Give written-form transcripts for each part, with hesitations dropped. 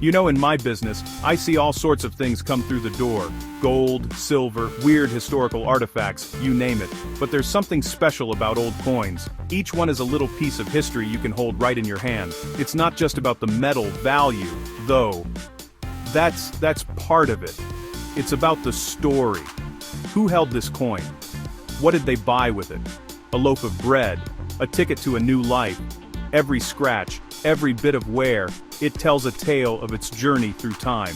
You know, in my business, I see all sorts of things come through the door. Gold, silver, weird historical artifacts, you name it. But there's something special about old coins. Each one is a little piece of history you can hold right in your hand. It's not just about the metal value, though. That's part of it. It's about the story. Who held this coin? What did they buy with it? A loaf of bread, a ticket to a new life. Every scratch, every bit of wear, it tells a tale of its journey through time.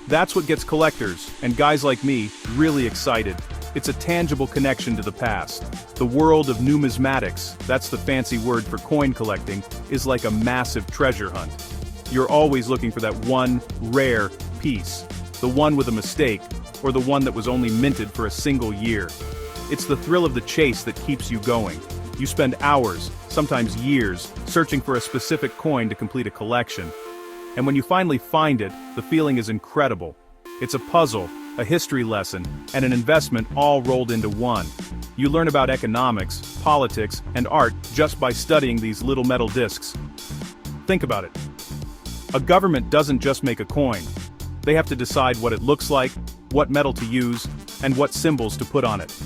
That's what gets collectors, and guys like me, really excited. It's a tangible connection to the past. The world of numismatics, that's the fancy word for coin collecting, is like a massive treasure hunt. You're always looking for that one, rare piece. The one with a mistake, or the one that was only minted for a single year. It's the thrill of the chase that keeps you going. You spend hours, sometimes years, searching for a specific coin to complete a collection. And when you finally find it, the feeling is incredible. It's a puzzle, a history lesson, and an investment all rolled into one. You learn about economics, politics, and art just by studying these little metal discs. Think about it. A government doesn't just make a coin. They have to decide what it looks like, what metal to use, and what symbols to put on it.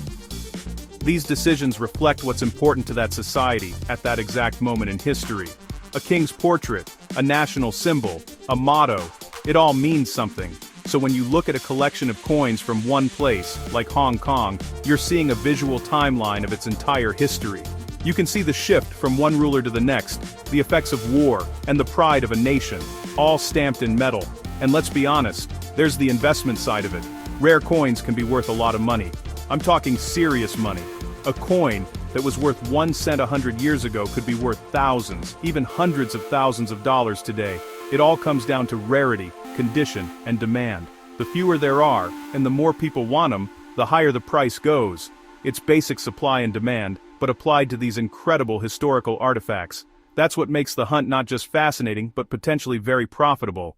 These decisions reflect what's important to that society at that exact moment in history. A king's portrait, a national symbol, a motto, it all means something. So when you look at a collection of coins from one place, like Hong Kong, you're seeing a visual timeline of its entire history. You can see the shift from one ruler to the next, the effects of war, and the pride of a nation, all stamped in metal. And let's be honest, there's the investment side of it. Rare coins can be worth a lot of money. I'm talking serious money. A coin that was worth 1 cent 100 years ago could be worth thousands, even hundreds of thousands of dollars today. It all comes down to rarity, condition, and demand. The fewer there are, and the more people want them, the higher the price goes. It's basic supply and demand, but applied to these incredible historical artifacts. That's what makes the hunt not just fascinating, but potentially very profitable.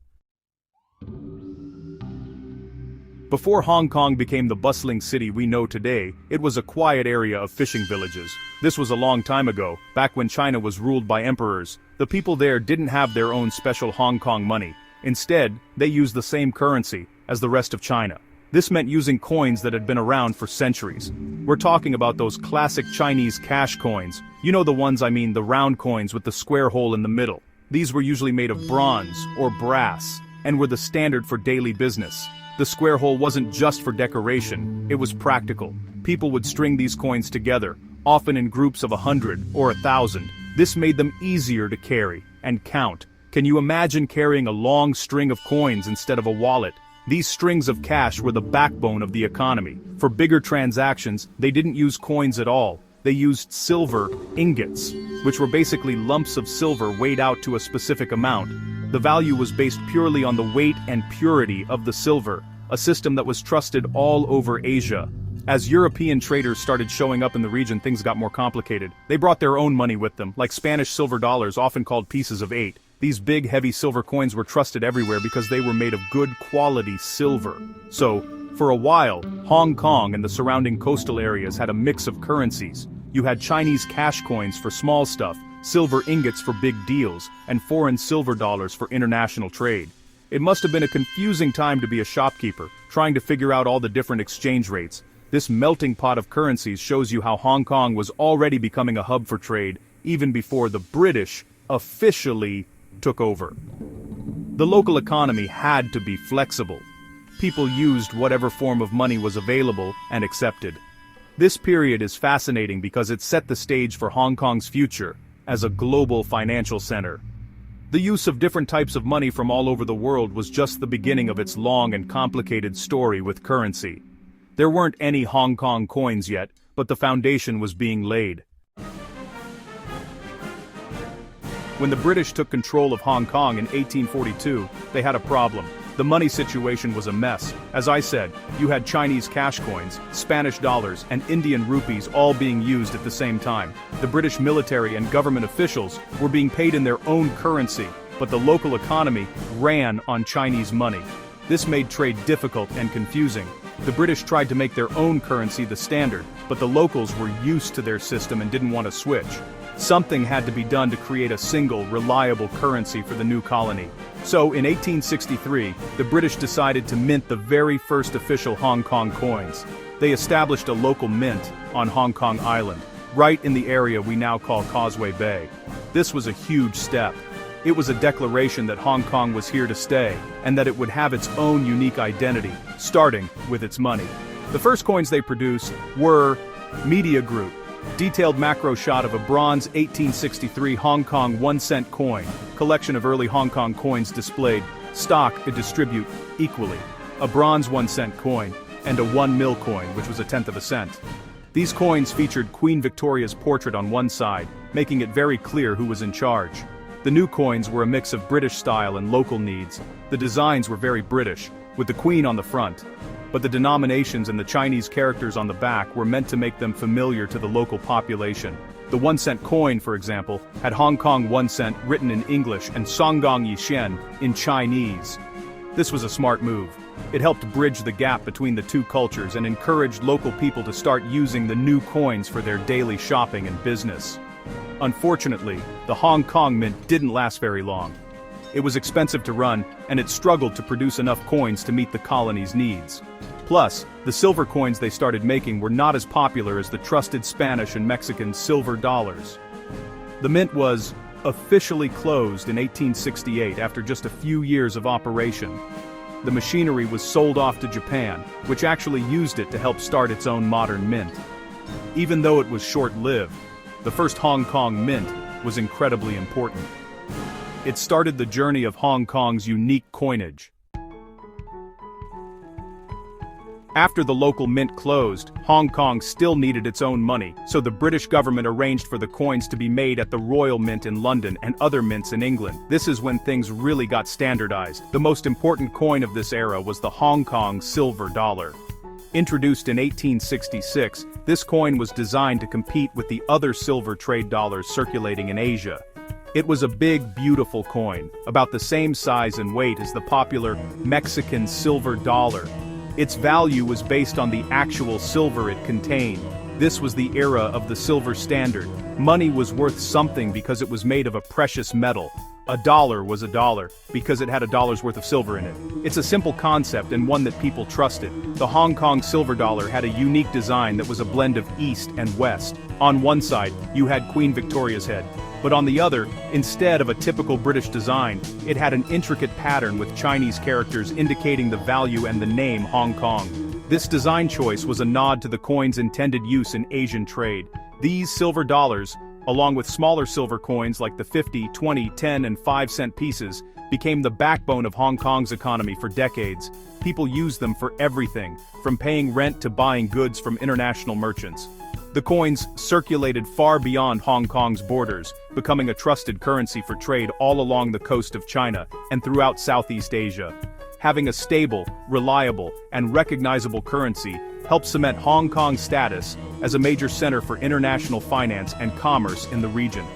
Before Hong Kong became the bustling city we know today, it was a quiet area of fishing villages. This was a long time ago, back when China was ruled by emperors. The people there didn't have their own special Hong Kong money. Instead, they used the same currency as the rest of China. This meant using coins that had been around for centuries. We're talking about those classic Chinese cash coins. You know the ones I mean, the round coins with the square hole in the middle. These were usually made of bronze or brass, and were the standard for daily business. The square hole wasn't just for decoration, it was practical. People would string these coins together, often in groups of 100 or 1,000. This made them easier to carry and count. Can you imagine carrying a long string of coins instead of a wallet? These strings of cash were the backbone of the economy. For bigger transactions, they didn't use coins at all. They used silver ingots, which were basically lumps of silver weighed out to a specific amount. The value was based purely on the weight and purity of the silver, a system that was trusted all over Asia. As European traders started showing up in the region, things got more complicated. They brought their own money with them, like Spanish silver dollars, often called pieces of 8. These big, heavy silver coins were trusted everywhere because they were made of good quality silver. So, for a while, Hong Kong and the surrounding coastal areas had a mix of currencies. You had Chinese cash coins for small stuff, silver ingots for big deals, and foreign silver dollars for international trade. It must have been a confusing time to be a shopkeeper, trying to figure out all the different exchange rates. This melting pot of currencies shows you how Hong Kong was already becoming a hub for trade, even before the British officially took over. The local economy had to be flexible. People used whatever form of money was available and accepted. This period is fascinating because it set the stage for Hong Kong's future as a global financial center. The use of different types of money from all over the world was just the beginning of its long and complicated story with currency. There weren't any Hong Kong coins yet, but the foundation was being laid. When the British took control of Hong Kong in 1842, they had a problem. The money situation was a mess. As I said, you had Chinese cash coins, Spanish dollars, and Indian rupees all being used at the same time. The British military and government officials were being paid in their own currency, but the local economy ran on Chinese money. This made trade difficult and confusing. The British tried to make their own currency the standard, but the locals were used to their system and didn't want to switch. Something had to be done to create a single, reliable currency for the new colony. So, in 1863, the British decided to mint the very first official Hong Kong coins. They established a local mint on Hong Kong Island, right in the area we now call Causeway Bay. This was a huge step. It was a declaration that Hong Kong was here to stay, and that it would have its own unique identity, starting with its money. The first coins they produced were Media Group. Detailed macro shot of a bronze 1863 Hong Kong 1-cent coin, collection of early Hong Kong coins displayed, stock to distribute equally. A bronze 1-cent coin, and a 1 mil coin, which was 1/10 of a cent. These coins featured Queen Victoria's portrait on one side, making it very clear who was in charge. The new coins were a mix of British style and local needs. The designs were very British, with the Queen on the front. But the denominations and the Chinese characters on the back were meant to make them familiar to the local population. The 1-cent coin, for example, had Hong Kong 1 cent written in English and Songgong Yishen in Chinese. This was a smart move. It helped bridge the gap between the two cultures and encouraged local people to start using the new coins for their daily shopping and business. Unfortunately, the Hong Kong mint didn't last very long. It was expensive to run, and it struggled to produce enough coins to meet the colony's needs. Plus, the silver coins they started making were not as popular as the trusted Spanish and Mexican silver dollars. The mint was officially closed in 1868 after just a few years of operation. The machinery was sold off to Japan, which actually used it to help start its own modern mint. Even though it was short-lived, the first Hong Kong mint was incredibly important. It started the journey of Hong Kong's unique coinage. After the local mint closed, Hong Kong still needed its own money, so the British government arranged for the coins to be made at the Royal Mint in London and other mints in England. This is when things really got standardized. The most important coin of this era was the Hong Kong silver dollar. Introduced in 1866, this coin was designed to compete with the other silver trade dollars circulating in Asia. It was a big, beautiful coin, about the same size and weight as the popular Mexican silver dollar. Its value was based on the actual silver it contained. This was the era of the silver standard. Money was worth something because it was made of a precious metal. A dollar was a dollar because it had a dollar's worth of silver in it. It's a simple concept and one that people trusted. The Hong Kong silver dollar had a unique design that was a blend of East and West. On one side, you had Queen Victoria's head. But on the other, instead of a typical British design, it had an intricate pattern with Chinese characters indicating the value and the name Hong Kong. This design choice was a nod to the coin's intended use in Asian trade. These silver dollars, along with smaller silver coins like the 50, 20, 10 and 5-cent pieces, became the backbone of Hong Kong's economy for decades. People used them for everything, from paying rent to buying goods from international merchants. The coins circulated far beyond Hong Kong's borders, becoming a trusted currency for trade all along the coast of China and throughout Southeast Asia. Having a stable, reliable, and recognizable currency helped cement Hong Kong's status as a major center for international finance and commerce in the region.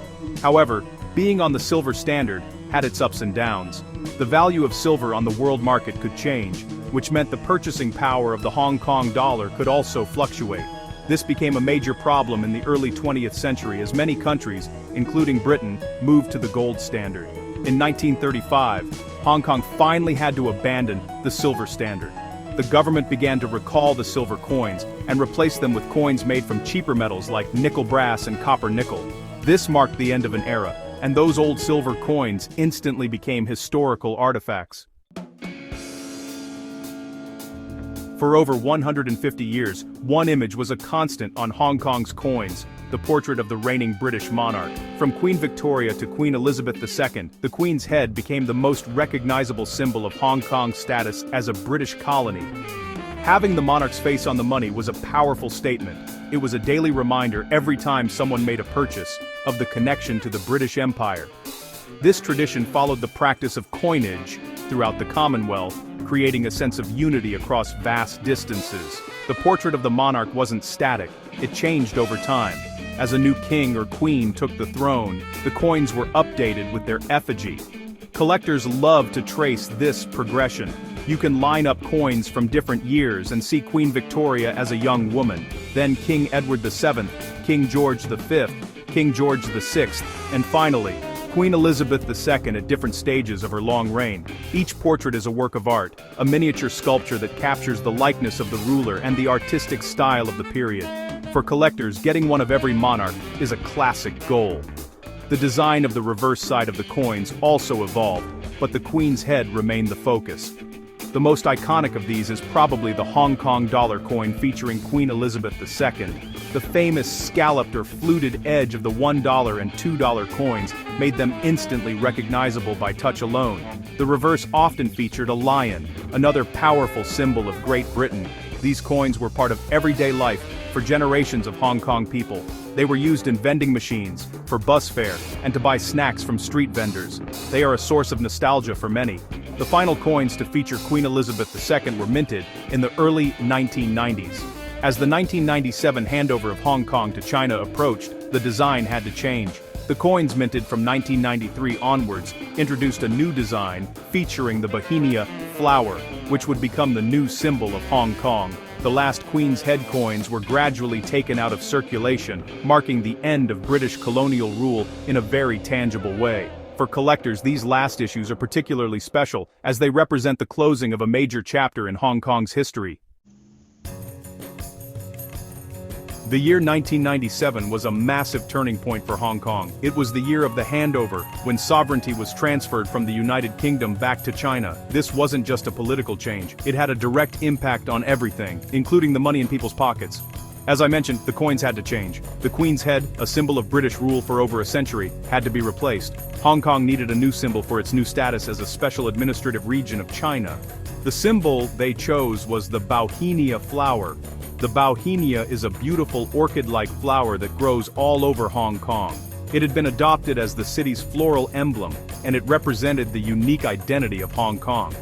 However, being on the silver standard had its ups and downs. The value of silver on the world market could change, which meant the purchasing power of the Hong Kong dollar could also fluctuate. This became a major problem in the early 20th century as many countries, including Britain, moved to the gold standard. In 1935, Hong Kong finally had to abandon the silver standard. The government began to recall the silver coins and replace them with coins made from cheaper metals like nickel brass and copper nickel. This marked the end of an era, and those old silver coins instantly became historical artifacts. For over 150 years, one image was a constant on Hong Kong's coins, the portrait of the reigning British monarch. From Queen Victoria to Queen Elizabeth II, the Queen's head became the most recognizable symbol of Hong Kong's status as a British colony. Having the monarch's face on the money was a powerful statement. It was a daily reminder every time someone made a purchase of the connection to the British Empire. This tradition followed the practice of coinage throughout the Commonwealth, creating a sense of unity across vast distances. The portrait of the monarch wasn't static, it changed over time. As a new king or queen took the throne, the coins were updated with their effigy. Collectors love to trace this progression. You can line up coins from different years and see Queen Victoria as a young woman, then King Edward VII, King George V, King George VI, and finally, Queen Elizabeth II at different stages of her long reign. Each portrait is a work of art, a miniature sculpture that captures the likeness of the ruler and the artistic style of the period. For collectors, getting one of every monarch is a classic goal. The design of the reverse side of the coins also evolved, but the Queen's head remained the focus. The most iconic of these is probably the Hong Kong dollar coin featuring Queen Elizabeth II. The famous scalloped or fluted edge of the $1 and $2 coins made them instantly recognizable by touch alone. The reverse often featured a lion, another powerful symbol of Great Britain. These coins were part of everyday life for generations of Hong Kong people. They were used in vending machines, for bus fare, and to buy snacks from street vendors. They are a source of nostalgia for many. The final coins to feature Queen Elizabeth II were minted in the early 1990s. As the 1997 handover of Hong Kong to China approached, the design had to change. The coins minted from 1993 onwards introduced a new design featuring the Bauhinia flower, which would become the new symbol of Hong Kong. The last Queen's Head coins were gradually taken out of circulation, marking the end of British colonial rule in a very tangible way. For collectors, these last issues are particularly special, as they represent the closing of a major chapter in Hong Kong's history. The year 1997 was a massive turning point for Hong Kong. It was the year of the handover, when sovereignty was transferred from the United Kingdom back to China. This wasn't just a political change, it had a direct impact on everything, including the money in people's pockets. As I mentioned, the coins had to change. The Queen's Head, a symbol of British rule for over a century, had to be replaced. Hong Kong needed a new symbol for its new status as a special administrative region of China. The symbol they chose was the Bauhinia flower. The Bauhinia is a beautiful orchid-like flower that grows all over Hong Kong. It had been adopted as the city's floral emblem, and it represented the unique identity of Hong Kong.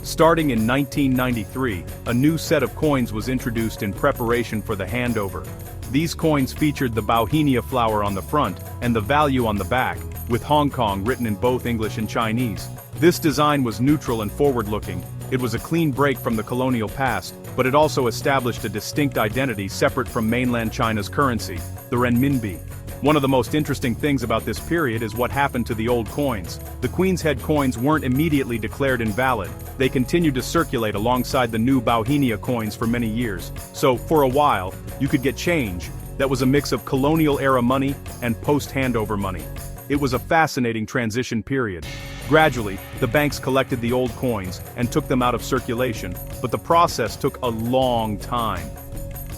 Starting in 1993, a new set of coins was introduced in preparation for the handover. These coins featured the Bauhinia flower on the front and the value on the back, with Hong Kong written in both English and Chinese. This design was neutral and forward-looking. It was a clean break from the colonial past, but it also established a distinct identity separate from mainland China's currency, the renminbi. One of the most interesting things about this period is what happened to the old coins. The Queen's Head coins weren't immediately declared invalid. They continued to circulate alongside the new Bauhinia coins for many years. So, for a while, you could get change that was a mix of colonial-era money and post-handover money. It was a fascinating transition period. Gradually, the banks collected the old coins and took them out of circulation, but the process took a long time.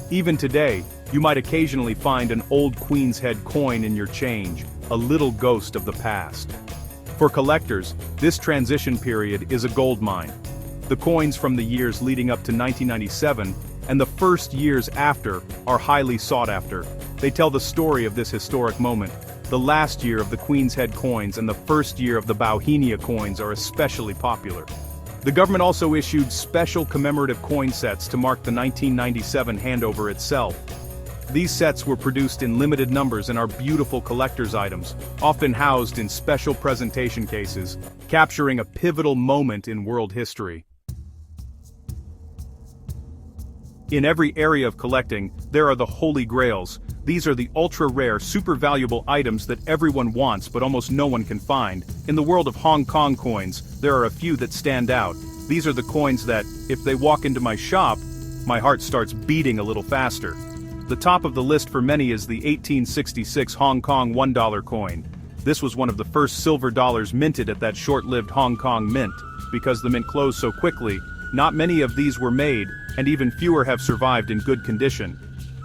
Even today, you might occasionally find an old Queen's Head coin in your change, a little ghost of the past. For collectors, this transition period is a goldmine. The coins from the years leading up to 1997 and the first years after are highly sought after. They tell the story of this historic moment. The last year of the Queen's Head coins and the first year of the Bauhinia coins are especially popular. The government also issued special commemorative coin sets to mark the 1997 handover itself. These sets were produced in limited numbers and are beautiful collector's items, often housed in special presentation cases, capturing a pivotal moment in world history. In every area of collecting, there are the Holy Grails. These are the ultra-rare, super valuable items that everyone wants but almost no one can find. In the world of Hong Kong coins, there are a few that stand out. These are the coins that, if they walk into my shop, my heart starts beating a little faster. The top of the list for many is the 1866 Hong Kong $1 coin. This was one of the first silver dollars minted at that short-lived Hong Kong mint. Because the mint closed so quickly, not many of these were made, and even fewer have survived in good condition.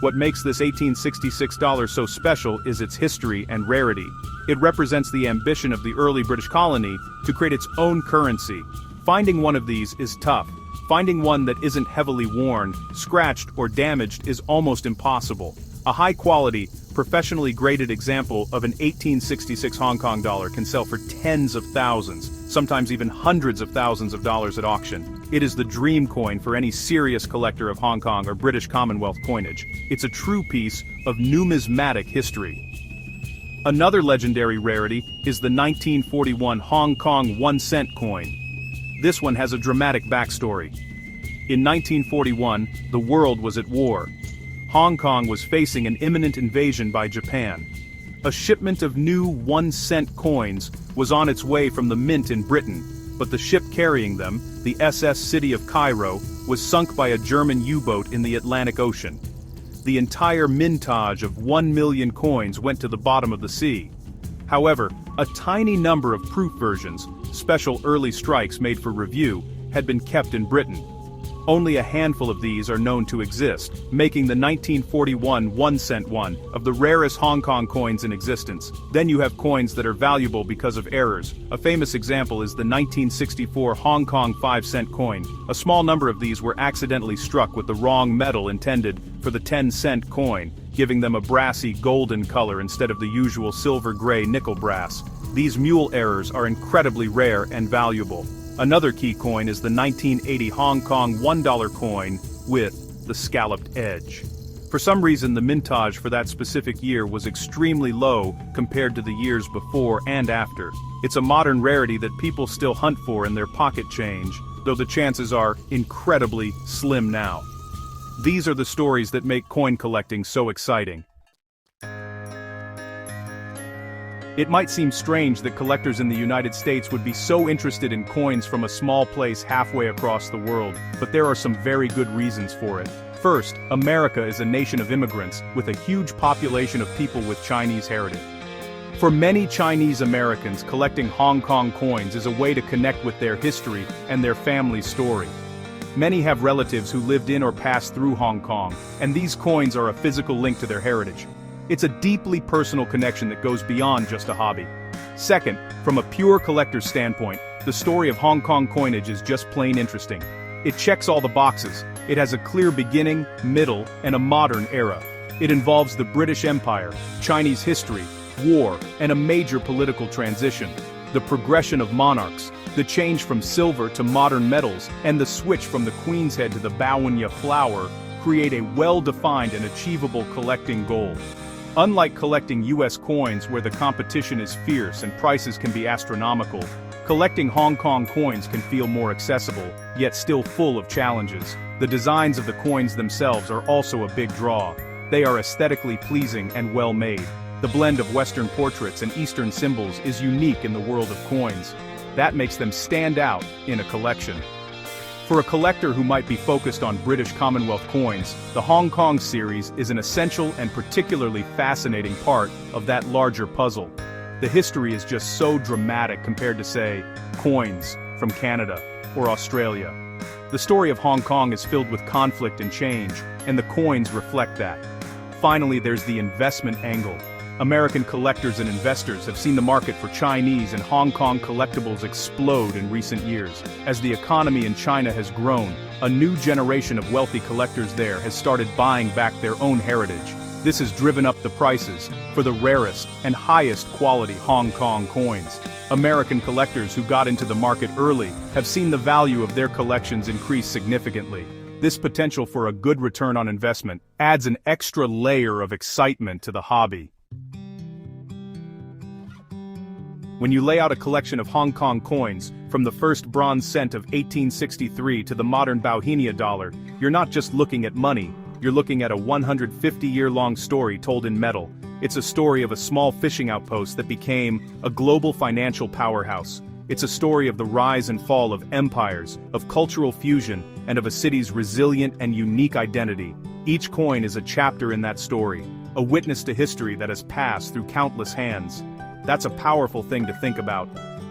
What makes this 1866 dollar so special is its history and rarity. It represents the ambition of the early British colony to create its own currency. Finding one of these is tough. Finding one that isn't heavily worn, scratched, or damaged is almost impossible. A high-quality, professionally graded example of an 1866 Hong Kong dollar can sell for tens of thousands, sometimes even hundreds of thousands of dollars at auction. It is the dream coin for any serious collector of Hong Kong or British Commonwealth coinage. It's a true piece of numismatic history. Another legendary rarity is the 1941 Hong Kong 1-cent coin. This one has a dramatic backstory. In 1941, the world was at war. Hong Kong was facing an imminent invasion by Japan. A shipment of new 1-cent coins was on its way from the mint in Britain, but the ship carrying them, the SS City of Cairo, was sunk by a German U-boat in the Atlantic Ocean. The entire mintage of 1 million coins went to the bottom of the sea. However, a tiny number of proof versions, special early strikes made for review, had been kept in Britain. Only a handful of these are known to exist, making the 1941 1-cent one of the rarest Hong Kong coins in existence. Then you have coins that are valuable because of errors. A famous example is the 1964 Hong Kong 5-cent coin. A small number of these were accidentally struck with the wrong metal intended for the 10-cent coin, giving them a brassy golden color instead of the usual silver-gray nickel brass. These mule errors are incredibly rare and valuable. Another key coin is the 1980 Hong Kong $1 coin with the scalloped edge. For some reason, the mintage for that specific year was extremely low compared to the years before and after. It's a modern rarity that people still hunt for in their pocket change, though the chances are incredibly slim now. These are the stories that make coin collecting so exciting. It might seem strange that collectors in the United States would be so interested in coins from a small place halfway across the world, but there are some very good reasons for it. First, America is a nation of immigrants, with a huge population of people with Chinese heritage. For many Chinese Americans, collecting Hong Kong coins is a way to connect with their history and their family's story. Many have relatives who lived in or passed through Hong Kong, and these coins are a physical link to their heritage. It's a deeply personal connection that goes beyond just a hobby. Second, from a pure collector's standpoint, the story of Hong Kong coinage is just plain interesting. It checks all the boxes. It has a clear beginning, middle, and a modern era. It involves the British Empire, Chinese history, war, and a major political transition. The progression of monarchs, the change from silver to modern metals, and the switch from the Queen's Head to the Baonia flower create a well-defined and achievable collecting goal. Unlike collecting US coins where the competition is fierce and prices can be astronomical, collecting Hong Kong coins can feel more accessible, yet still full of challenges. The designs of the coins themselves are also a big draw. They are aesthetically pleasing and well-made. The blend of Western portraits and Eastern symbols is unique in the world of coins. That makes them stand out in a collection. For a collector who might be focused on British Commonwealth coins, the Hong Kong series is an essential and particularly fascinating part of that larger puzzle. The history is just so dramatic compared to, say, coins from Canada or Australia. The story of Hong Kong is filled with conflict and change, and the coins reflect that. Finally, there's the investment angle. American collectors and investors have seen the market for Chinese and Hong Kong collectibles explode in recent years. As the economy in China has grown, a new generation of wealthy collectors there has started buying back their own heritage. This has driven up the prices for the rarest and highest quality Hong Kong coins. American collectors who got into the market early have seen the value of their collections increase significantly. This potential for a good return on investment adds an extra layer of excitement to the hobby. When you lay out a collection of Hong Kong coins, from the first bronze cent of 1863 to the modern Bauhinia dollar, you're not just looking at money, you're looking at a 150-year-long story told in metal. It's a story of a small fishing outpost that became a global financial powerhouse. It's a story of the rise and fall of empires, of cultural fusion, and of a city's resilient and unique identity. Each coin is a chapter in that story, a witness to history that has passed through countless hands. That's a powerful thing to think about.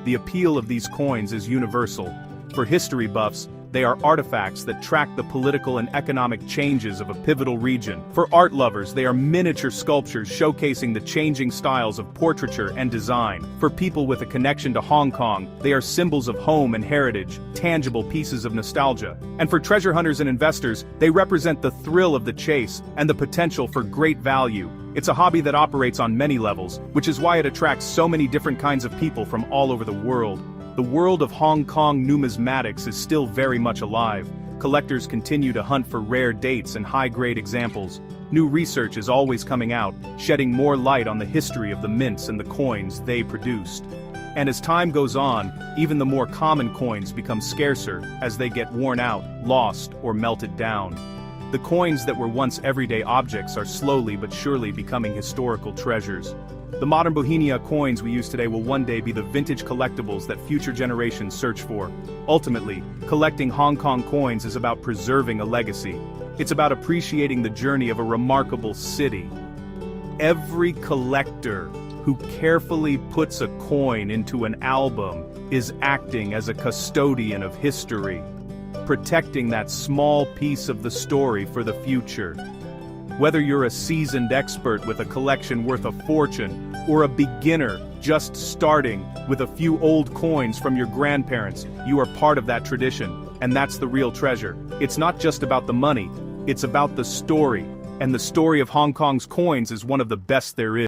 The appeal of these coins is universal. For history buffs, they are artifacts that track the political and economic changes of a pivotal region. For art lovers, they are miniature sculptures showcasing the changing styles of portraiture and design. For people with a connection to Hong Kong, they are symbols of home and heritage, tangible pieces of nostalgia. And for treasure hunters and investors, they represent the thrill of the chase and the potential for great value. It's a hobby that operates on many levels, which is why it attracts so many different kinds of people from all over the world. The world of Hong Kong numismatics is still very much alive. Collectors continue to hunt for rare dates and high-grade examples. New research is always coming out, shedding more light on the history of the mints and the coins they produced. And as time goes on, even the more common coins become scarcer as they get worn out, lost, or melted down. The coins that were once everyday objects are slowly but surely becoming historical treasures. The modern Bohemia coins we use today will one day be the vintage collectibles that future generations search for. Ultimately, collecting Hong Kong coins is about preserving a legacy. It's about appreciating the journey of a remarkable city. Every collector who carefully puts a coin into an album is acting as a custodian of history, protecting that small piece of the story for the future. Whether you're a seasoned expert with a collection worth a fortune, or a beginner just starting with a few old coins from your grandparents, you are part of that tradition, and that's the real treasure. It's not just about the money, it's about the story, and the story of Hong Kong's coins is one of the best there is.